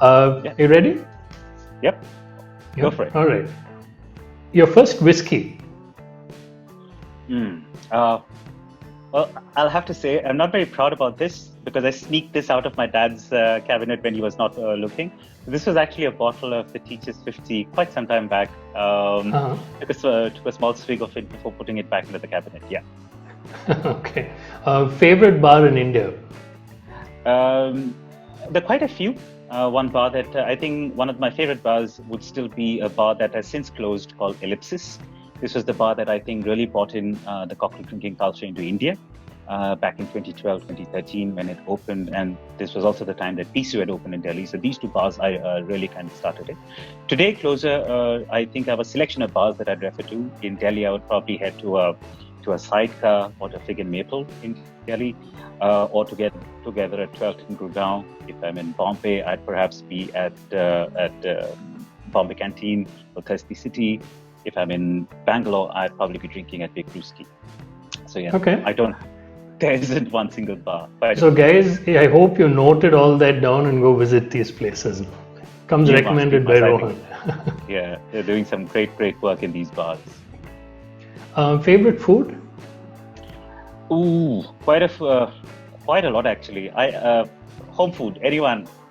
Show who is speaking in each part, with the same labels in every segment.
Speaker 1: Yeah.
Speaker 2: You ready?
Speaker 1: Yep. Go for it.
Speaker 2: All right. Your first whiskey.
Speaker 1: Mm. Well, I'll have to say I'm not very proud about this because I sneaked this out of my dad's cabinet when he was not looking. This was actually a bottle of the Teacher's 50 quite some time back.
Speaker 2: Uh-huh.
Speaker 1: Took a small swig of it before putting it back into the cabinet. Yeah.
Speaker 2: Okay. Favorite bar in India?
Speaker 1: There are quite a few. One bar that I think one of my favorite bars would still be a bar that has since closed called Ellipsis. This was the bar that I think really brought in the cocktail drinking culture into India back in 2012, 2013 when it opened. And this was also the time that Pisu had opened in Delhi. So these two bars, I really kind of started it. Today, closer, I think I have a selection of bars that I'd refer to. In Delhi, I would probably head to a Sidecar or to Fig and Maple in Delhi, or to get together at 12th and Gurgaon. If I'm in Bombay, I'd perhaps be at Bombay Canteen or Thirsty City. If I'm in Bangalore, I'd probably be drinking at Big Whisky. So yeah,
Speaker 2: Okay.
Speaker 1: there isn't one single bar. But
Speaker 2: So guys, I hope you noted all that down and go visit these places. Comes
Speaker 1: you
Speaker 2: recommended
Speaker 1: must,
Speaker 2: by
Speaker 1: I
Speaker 2: Rohan.
Speaker 1: think, yeah, they're doing some great work in these bars.
Speaker 2: Favorite food?
Speaker 1: Ooh, quite a lot actually. Home food.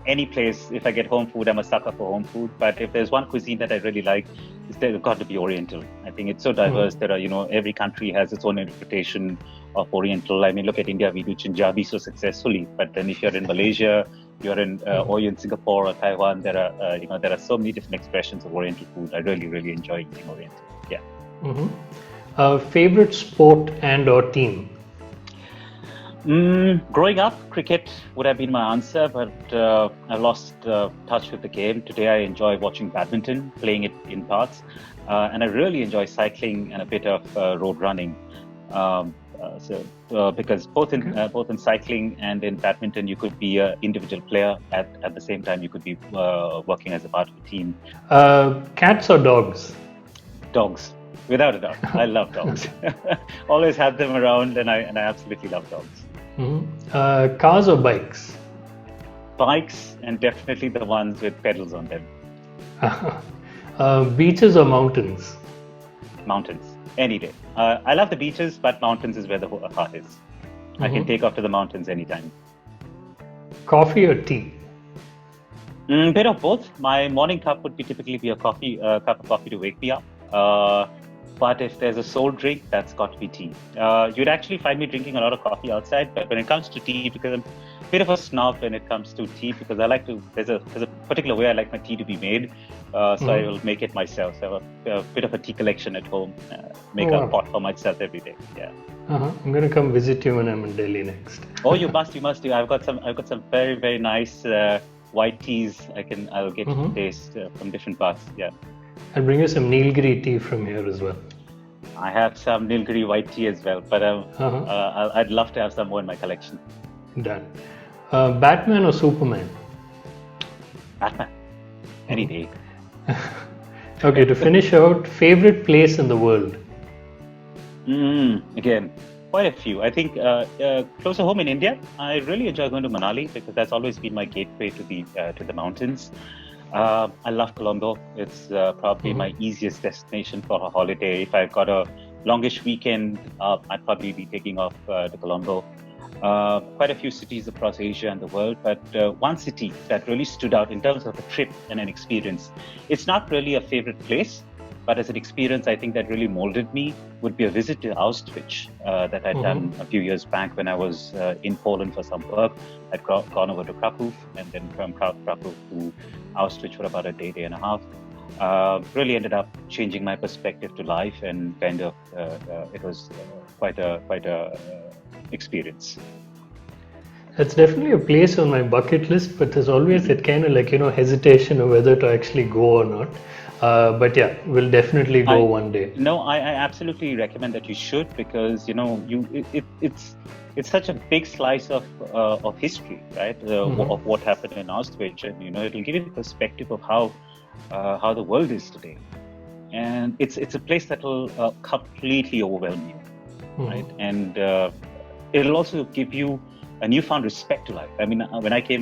Speaker 1: Any place. If I get home food, I'm a sucker for home food. But if there's one cuisine that I really like, it's got to be Oriental. I think it's so diverse. There are, every country has its own interpretation of Oriental. I mean, look at India. We do Punjabi so successfully. But then if you're in Malaysia, you're in or you're in Singapore or Taiwan, there are so many different expressions of Oriental food. I really enjoy eating Oriental. Yeah.
Speaker 2: Favorite sport and/or team?
Speaker 1: Growing up, cricket would have been my answer, but I lost touch with the game. Today, I enjoy watching badminton, playing it in parts, and I really enjoy cycling and a bit of road running. Because both in cycling and in badminton, you could be an individual player at the same time. You could be working as a part of a team.
Speaker 2: Cats or dogs?
Speaker 1: Dogs. Without a doubt, I love dogs. Always have them around, and I absolutely love dogs.
Speaker 2: Cars or bikes?
Speaker 1: Bikes, and definitely the ones with pedals on them.
Speaker 2: Beaches or mountains?
Speaker 1: Mountains, any day. I love the beaches, but mountains is where the heart is. I can take off to the mountains anytime.
Speaker 2: Coffee or tea?
Speaker 1: Bit of both. My morning cup would typically be a cup of coffee to wake me up. But if there's a soul drink, that's got to be tea. You'd actually find me drinking a lot of coffee outside, but when it comes to tea, because I'm a bit of a snob when it comes to tea, because I like to, there's a particular way I like my tea to be made, so I will make it myself. So I have a bit of a tea collection at home, make a pot for myself every day. Yeah.
Speaker 2: I'm gonna come visit you when I'm in Delhi next.
Speaker 1: Oh, you must do. I've got some very nice white teas. I'll get to taste from different parts. Yeah.
Speaker 2: I'll bring you some Nilgiri tea from here as well.
Speaker 1: I have some Nilgiri white tea as well, but I'd love to have some more in my collection.
Speaker 2: Done. Batman or Superman?
Speaker 1: Batman. Any day.
Speaker 2: Okay, to finish out, favorite place in the world?
Speaker 1: Again, quite a few. I think closer home in India, I really enjoy going to Manali because that's always been my gateway to the mountains. I love Colombo. It's probably my easiest destination for a holiday. If I've got a longish weekend, I'd probably be taking off to Colombo. Quite a few cities across Asia and the world, but one city that really stood out in terms of a trip and an experience. It's not really a favorite place, but as an experience, I think that really molded me would be a visit to Auschwitz that I'd done a few years back when I was in Poland for some work. I'd gone over to Krakow and then from Krakow to Auschwitz for about a day and a half. Really ended up changing my perspective to life, and kind of it was quite a experience.
Speaker 2: That's definitely a place on my bucket list, but there's always that kind of hesitation of whether to actually go or not. But yeah, we'll definitely go one day.
Speaker 1: No, I absolutely recommend that you should, because it's such a big slice of history, right? Of what happened in Auschwitz, and it'll give you the perspective of how the world is today, and it's a place that will completely overwhelm you, right? And it'll also give you a newfound respect to life. I mean, when I came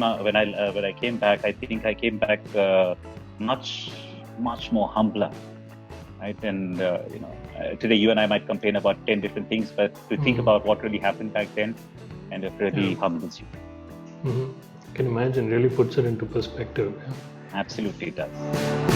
Speaker 1: back, I think I came back much more humbler, right? And today you and I might complain about 10 different things, but to think about what really happened back then, and it really humbles you.
Speaker 2: I can imagine, really puts it into perspective.
Speaker 1: Absolutely, it does.